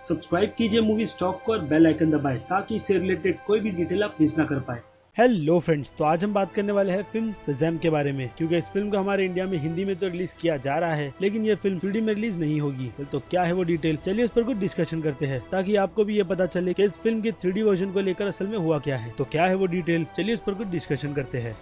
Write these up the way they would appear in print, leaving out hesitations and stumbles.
Subscribe कीजिए movie stock को और बेल आइकन दबाएं ताकि इससे रिलेटेड कोई भी डिटेल आप मिस ना कर पाए। हेलो फ्रेंड्स, तो आज हम बात करने वाले हैं फिल्म शज़ैम के बारे में, क्योंकि इस फिल्म को हमारे इंडिया में हिंदी में तो रिलीज किया जा रहा है, लेकिन ये फिल्म 3D में रिलीज नहीं होगी। तो क्या है वो डिटेल, चलिए इस पर कुछ डिस्कशन करते हैं ताकि आपको भी ये पता चले कि इस फिल्म के 3D वर्जन को लेकर असल में हुआ क्या है। तो क्या है वो डिटेल, चलिए इस पर कुछ डिस्कशन करते हैं।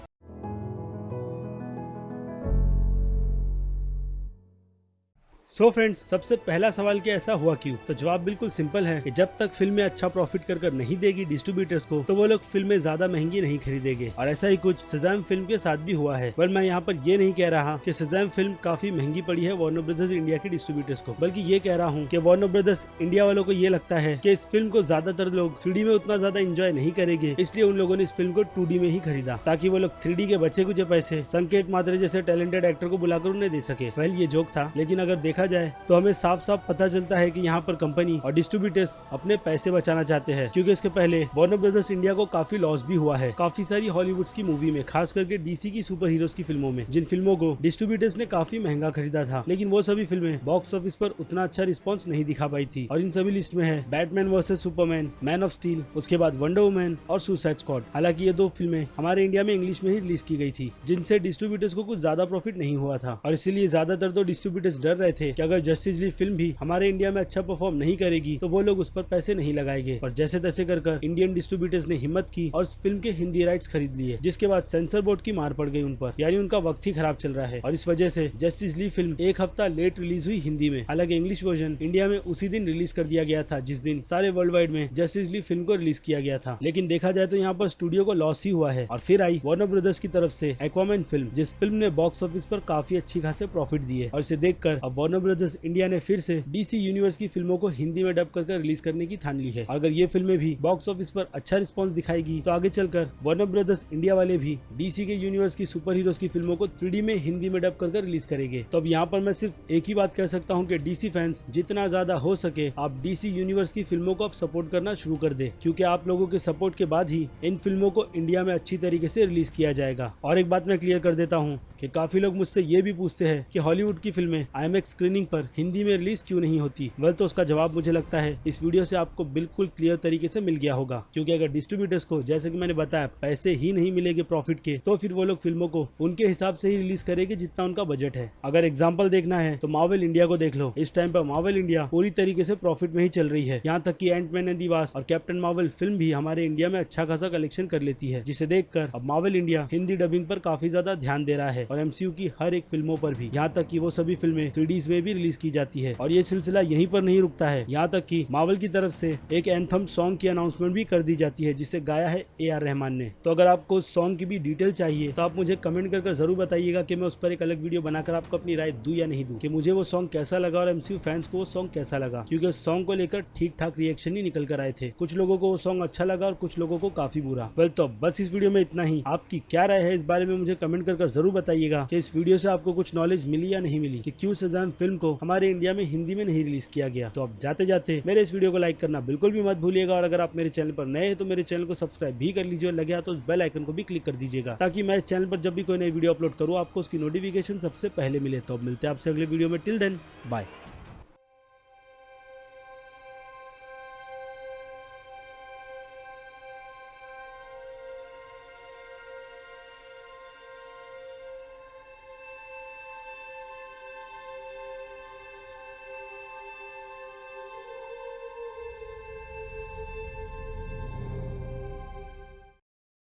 सो फ्रेंड्स, सबसे पहला सवाल कि ऐसा हुआ क्यों, तो जवाब बिल्कुल सिंपल है कि जब तक फिल्में अच्छा प्रॉफिट कर नहीं देगी डिस्ट्रीब्यूटर्स को, तो वो लोग फिल्में ज्यादा महंगी नहीं खरीदेंगे। और ऐसा ही कुछ शज़ैम फिल्म के साथ भी हुआ है। पर मैं यहाँ पर ये नहीं कह रहा कि शज़ैम फिल्म काफी महंगी पड़ी है वार्नर ब्रदर्स इंडिया के डिस्ट्रीब्यूटर्स को, बल्कि ये कह रहा हूँ कि वार्नर ब्रदर्स इंडिया वालों को ये लगता है कि इस फिल्म को ज्यादातर लोग 3D में उतना ज्यादा एंजॉय नहीं करेंगे, इसलिए उन लोगों ने इस फिल्म को 2D में ही खरीदा ताकि वो लोग 3D के बचे कुछ पैसे संकेत मात्रे जैसे टैलेंटेड एक्टर को बुलाकर उन्हें दे सके। वेल, ये जोक था, लेकिन अगर देखा जाए तो हमें साफ साफ पता चलता है कि यहाँ पर कंपनी और डिस्ट्रीब्यूटर्स अपने पैसे बचाना चाहते हैं, क्योंकि इसके पहले वार्नर ब्रदर्स इंडिया को काफी लॉस भी हुआ है काफी सारी हॉलीवुड की मूवी में, खास करके DC की सुपर हीरोज की फिल्मों में, जिन फिल्मों को डिस्ट्रीब्यूटर्स ने काफी महंगा खरीदा था, लेकिन वो सभी फिल्में बॉक्स ऑफिस पर उतना अच्छा रिस्पॉन्स नहीं दिखा पाई थी। और इन सभी लिस्ट में है Batman versus Superman, man of steel, उसके बाद वंडर वुमन और सुसाइड स्क्वाड। हालांकि ये दो फिल्में हमारे इंडिया में इंग्लिश में ही रिलीज की गई थी, जिनसे डिस्ट्रीब्यूटर्स को कुछ ज्यादा प्रॉफिट नहीं हुआ था, और इसीलिए ज्यादातर तो डिस्ट्रीब्यूटर्स डर रहे थे कि अगर जस्टिस लीग फिल्म भी हमारे इंडिया में अच्छा परफॉर्म नहीं करेगी तो वो लोग उस पर पैसे नहीं लगाएंगे। और जैसे तैसे कर इंडियन डिस्ट्रीब्यूटर्स ने हिम्मत की और इस फिल्म के हिंदी राइट्स खरीद लिए, जिसके बाद सेंसर बोर्ड की मार पड़ गई उन पर, यानी उनका वक्त ही खराब चल रहा है। और इस वजह से जस्टिस लीग फिल्म एक हफ्ता लेट रिलीज हुई हिंदी में। हालांकि इंग्लिश वर्जन इंडिया में उसी दिन रिलीज कर दिया गया था जिस दिन सारे वर्ल्ड वाइड में जस्टिस लीग फिल्म को रिलीज किया गया था। लेकिन देखा जाए तो यहाँ पर स्टूडियो को लॉस ही हुआ है। और फिर आई वार्नर ब्रदर्स की तरफ से एक्वामैन फिल्म, जिस फिल्म ने बॉक्स ऑफिस पर काफी अच्छी खासे प्रॉफिट दिए। और इसे देखकर अब वार्नर ब्रदर्स इंडिया ने फिर से DC यूनिवर्स की फिल्मों को हिंदी में डब करके रिलीज करने की ठान ली है। अगर ये फिल्में भी बॉक्स ऑफिस पर अच्छा रिस्पांस दिखाएगी तो आगे चलकर वार्नर ब्रदर्स इंडिया वाले भी DC के यूनिवर्स की सुपर हीरोज की फिल्मों को 3D में हिंदी में डब करके रिलीज करेंगे। तो अब यहाँ पर मैं सिर्फ एक ही बात कह सकता हूँ कि DC फैंस जितना ज्यादा हो सके आप DC यूनिवर्स की फिल्मों को अब सपोर्ट करना शुरू कर दे, क्योंकि आप लोगों के सपोर्ट के बाद ही इन फिल्मों को इंडिया में अच्छी तरीके से रिलीज किया जाएगा। और एक बात मैं क्लियर कर देता हूँ कि काफी लोग मुझसे ये भी पूछते हैं कि हॉलीवुड की फिल्में IMAX स्क्रीनिंग पर हिंदी में रिलीज क्यों नहीं होती। वेल, तो उसका जवाब मुझे लगता है इस वीडियो से आपको बिल्कुल क्लियर तरीके से मिल गया होगा, क्योंकि अगर डिस्ट्रीब्यूटर्स को, जैसे कि मैंने बताया, पैसे ही नहीं मिलेंगे प्रॉफिट के, तो फिर वो लोग फिल्मों को उनके हिसाब से ही रिलीज करेंगे जितना उनका बजट है। अगर एग्जांपल देखना है तो मार्वल इंडिया को देख लो। इस टाइम पर मार्वल इंडिया पूरी तरीके से प्रॉफिट में ही चल रही है, यहाँ तक कि एंटमैन एंड द वास्प और कैप्टन मार्वल फिल्म भी हमारे इंडिया में अच्छा खासा कलेक्शन कर लेती है, जिसे देखकर अब मार्वल इंडिया हिंदी डबिंग पर काफी ज्यादा ध्यान दे रहा है और MCU की हर एक फिल्मों पर भी, यहाँ तक कि वो सभी फिल्में 3Ds में भी रिलीज की जाती है। और ये सिलसिला यहीं पर नहीं रुकता है, यहाँ तक कि मार्वल की तरफ से एक एंथम सॉन्ग की अनाउंसमेंट भी कर दी जाती है, जिसे गाया है AR रहमान ने। तो अगर आपको उस सॉन्ग की भी डिटेल चाहिए तो आप मुझे कमेंट कर जरूर बताइएगा कि मैं उस पर एक अलग वीडियो बनाकर आपको अपनी राय दूं या नहीं दूं, कि मुझे वो सॉन्ग कैसा लगा और MCU फैंस को वो सॉन्ग कैसा लगा, क्योंकि उस सॉन्ग को लेकर ठीक ठाक रिएक्शन ही निकल कर आए थे। कुछ लोगों को वो सॉन्ग अच्छा लगा और कुछ लोगों को काफी बुरा। वेल, तो बस इस वीडियो में इतना ही। आपकी क्या राय है इस बारे में मुझे कमेंट कर जरूर बताइएगा कि इस वीडियो से आपको कुछ नॉलेज मिली या नहीं मिली, कि क्यों शज़ैम फिल्म को हमारे इंडिया में हिंदी में नहीं रिलीज किया गया। तो अब जाते जाते मेरे इस वीडियो को लाइक करना बिल्कुल भी मत भूलिएगा, और अगर आप मेरे चैनल पर नए हैं तो मेरे चैनल को सब्सक्राइब भी कर लीजिए, और लगे हाथ तो उस बेल आइकन को भी क्लिक कर दीजिएगा, ताकि मैं इस चैनल पर जब भी कोई नई वीडियो अपलोड करूँ आपको उसकी नोटिफिकेशन सबसे पहले मिले। तो अब मिलते हैं आपसे अगले वीडियो में। Till then, bye.